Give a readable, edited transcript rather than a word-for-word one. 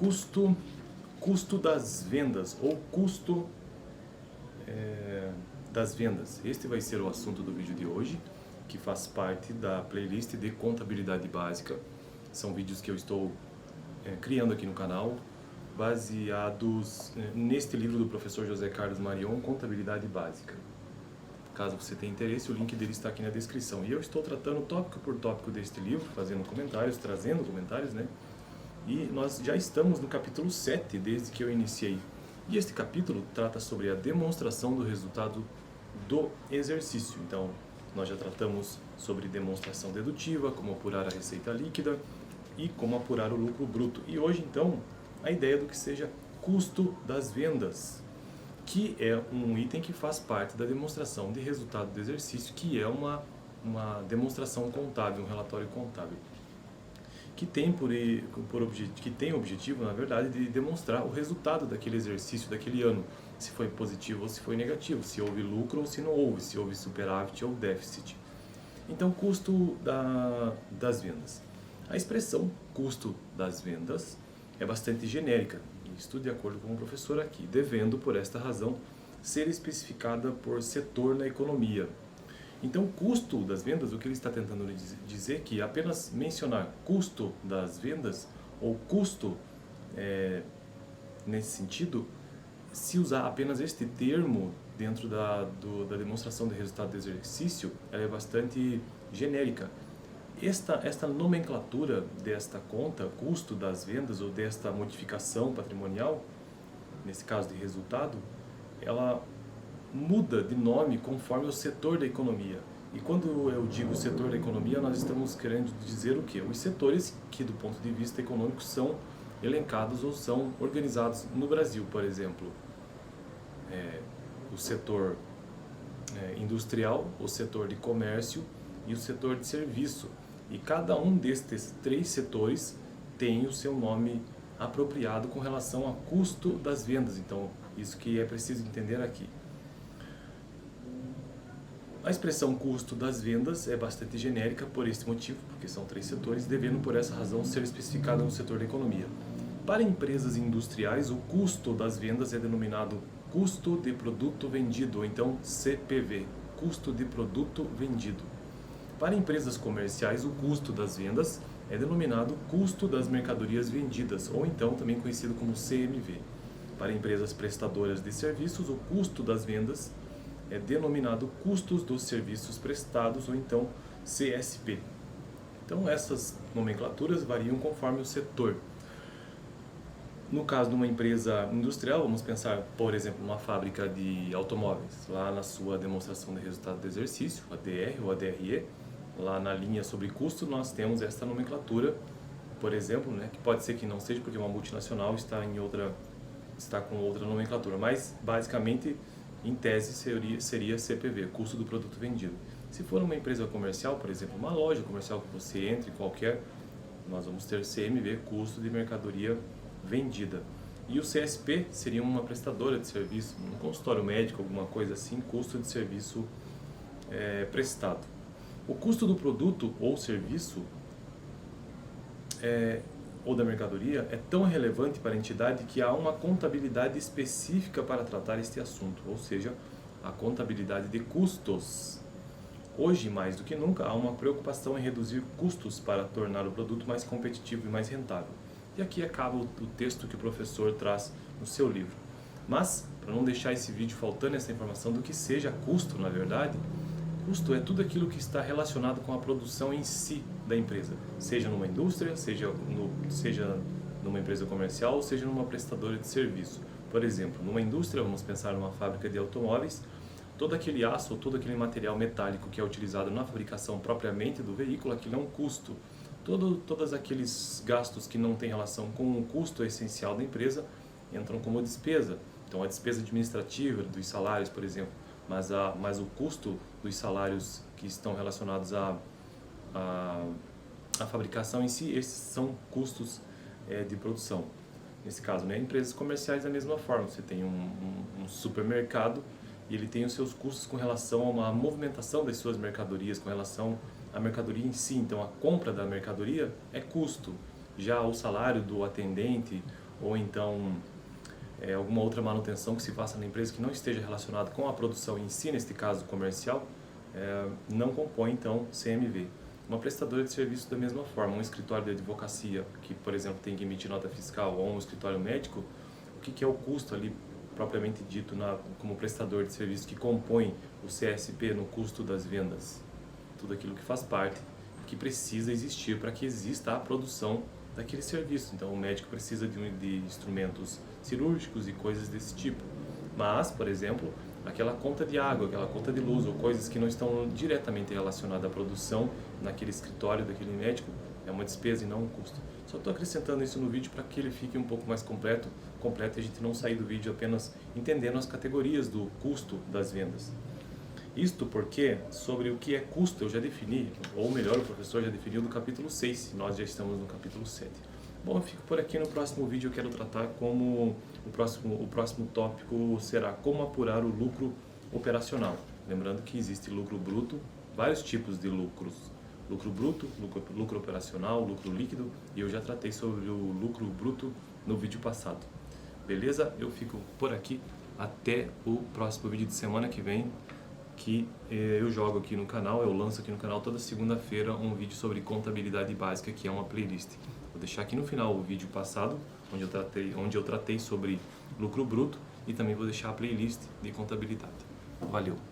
Custo das vendas ou custo das vendas. Este vai ser o assunto do vídeo de hoje, que faz parte da playlist de contabilidade básica. São vídeos que eu estou criando aqui no canal, baseados neste livro do professor José Carlos Marion, Contabilidade Básica. Caso você tenha interesse, o link dele está aqui na descrição. E eu estou tratando tópico por tópico deste livro, fazendo comentários, trazendo comentários, né? E nós já estamos no capítulo 7, desde que eu iniciei. E este capítulo trata sobre a demonstração do resultado do exercício. Então, nós já tratamos sobre demonstração dedutiva, como apurar a receita líquida e como apurar o lucro bruto. E hoje, então, a ideia do que seja custo das vendas, que é um item que faz parte da demonstração de resultado do exercício, que é uma demonstração contábil, um relatório contábil, que tem o objetivo, na verdade, de demonstrar o resultado daquele exercício, daquele ano, se foi positivo ou se foi negativo, se houve lucro ou se não houve, se houve superávit ou déficit. Então, custo das vendas. A expressão custo das vendas é bastante genérica, isto de acordo com o professor aqui, devendo, por esta razão, ser especificada por setor na economia. Então, custo das vendas, o que ele está tentando dizer é que apenas mencionar custo das vendas, ou custo nesse sentido, se usar apenas este termo dentro da demonstração de resultado do exercício, ela é bastante genérica. Esta nomenclatura desta conta, custo das vendas, ou desta modificação patrimonial, nesse caso de resultado, ela muda de nome conforme o setor da economia. E quando eu digo setor da economia, nós estamos querendo dizer o quê? Os setores que, do ponto de vista econômico, são elencados ou são organizados no Brasil, por exemplo. O setor industrial, o setor de comércio e o setor de serviço. E cada um destes três setores tem o seu nome apropriado com relação a custo das vendas. Então, isso que é preciso entender aqui. A expressão custo das vendas é bastante genérica por este motivo, porque são três setores, devendo por essa razão ser especificada no setor da economia. Para empresas industriais, o custo das vendas é denominado custo de produto vendido, ou então CPV, custo de produto vendido. Para empresas comerciais, o custo das vendas é denominado custo das mercadorias vendidas, ou então também conhecido como CMV. Para empresas prestadoras de serviços, o custo das vendas é denominado custos dos serviços prestados, ou então CSP. Então, essas nomenclaturas variam conforme o setor. No caso de uma empresa industrial, vamos pensar, por exemplo, numa fábrica de automóveis. Lá na sua demonstração de resultado do exercício, a DR ou a DRE, lá na linha sobre custo, nós temos esta nomenclatura, por exemplo, né, que pode ser que não seja, porque uma multinacional está com outra nomenclatura, mas basicamente, em tese, seria CPV, custo do produto vendido. Se for uma empresa comercial, por exemplo, uma loja comercial que você entre qualquer, nós vamos ter CMV, custo de mercadoria vendida. E o CSP seria uma prestadora de serviço, um consultório médico, alguma coisa assim, custo de serviço prestado. O custo do produto ou serviço ou da mercadoria é tão relevante para a entidade que há uma contabilidade específica para tratar este assunto, ou seja, a contabilidade de custos. Hoje, mais do que nunca, há uma preocupação em reduzir custos para tornar o produto mais competitivo e mais rentável. E aqui acaba o texto que o professor traz no seu livro. Mas, para não deixar esse vídeo faltando essa informação do que seja custo, na verdade, custo é tudo aquilo que está relacionado com a produção em si da empresa, seja numa indústria, seja numa empresa comercial, ou seja numa prestadora de serviço. Por exemplo, numa indústria, vamos pensar numa fábrica de automóveis, todo aquele aço ou todo aquele material metálico que é utilizado na fabricação propriamente do veículo, aquilo é um custo. Todos aqueles gastos que não têm relação com o custo essencial da empresa entram como despesa. Então, a despesa administrativa dos salários, por exemplo, mas o custo dos salários que estão relacionados à fabricação em si, esses são custos de produção. Nesse caso, né, empresas comerciais da mesma forma, você tem um supermercado e ele tem os seus custos com relação à movimentação das suas mercadorias, com relação à mercadoria em si. Então, a compra da mercadoria é custo. Já o salário do atendente ou então alguma outra manutenção que se faça na empresa que não esteja relacionada com a produção em si, neste caso comercial, não compõe então CMV. Uma prestadora de serviço da mesma forma, um escritório de advocacia que, por exemplo, tem que emitir nota fiscal, ou um escritório médico, o que é o custo ali propriamente dito como prestador de serviço que compõe o CSP no custo das vendas? Tudo aquilo que faz parte, que precisa existir para que exista a produção daquele serviço. Então o médico precisa de instrumentos cirúrgicos e coisas desse tipo. Mas, por exemplo, aquela conta de água, aquela conta de luz ou coisas que não estão diretamente relacionadas à produção naquele escritório daquele médico, é uma despesa e não um custo. Só estou acrescentando isso no vídeo para que ele fique um pouco mais completo e a gente não sair do vídeo apenas entendendo as categorias do custo das vendas. Isto porque sobre o que é custo eu já defini, ou melhor, o professor já definiu no capítulo 6, e nós já estamos no capítulo 7. Bom, eu fico por aqui. No próximo vídeo eu quero tratar como o próximo tópico será como apurar o lucro operacional. Lembrando que existe lucro bruto, vários tipos de lucros. Lucro bruto, lucro operacional, lucro líquido, e eu já tratei sobre o lucro bruto no vídeo passado. Beleza? Eu fico por aqui. Até o próximo vídeo de semana que vem, que eu jogo aqui no canal, eu lanço aqui no canal toda segunda-feira um vídeo sobre contabilidade básica, que é uma playlist. Vou deixar aqui no final o vídeo passado, onde eu tratei sobre lucro bruto, e também vou deixar a playlist de contabilidade. Valeu!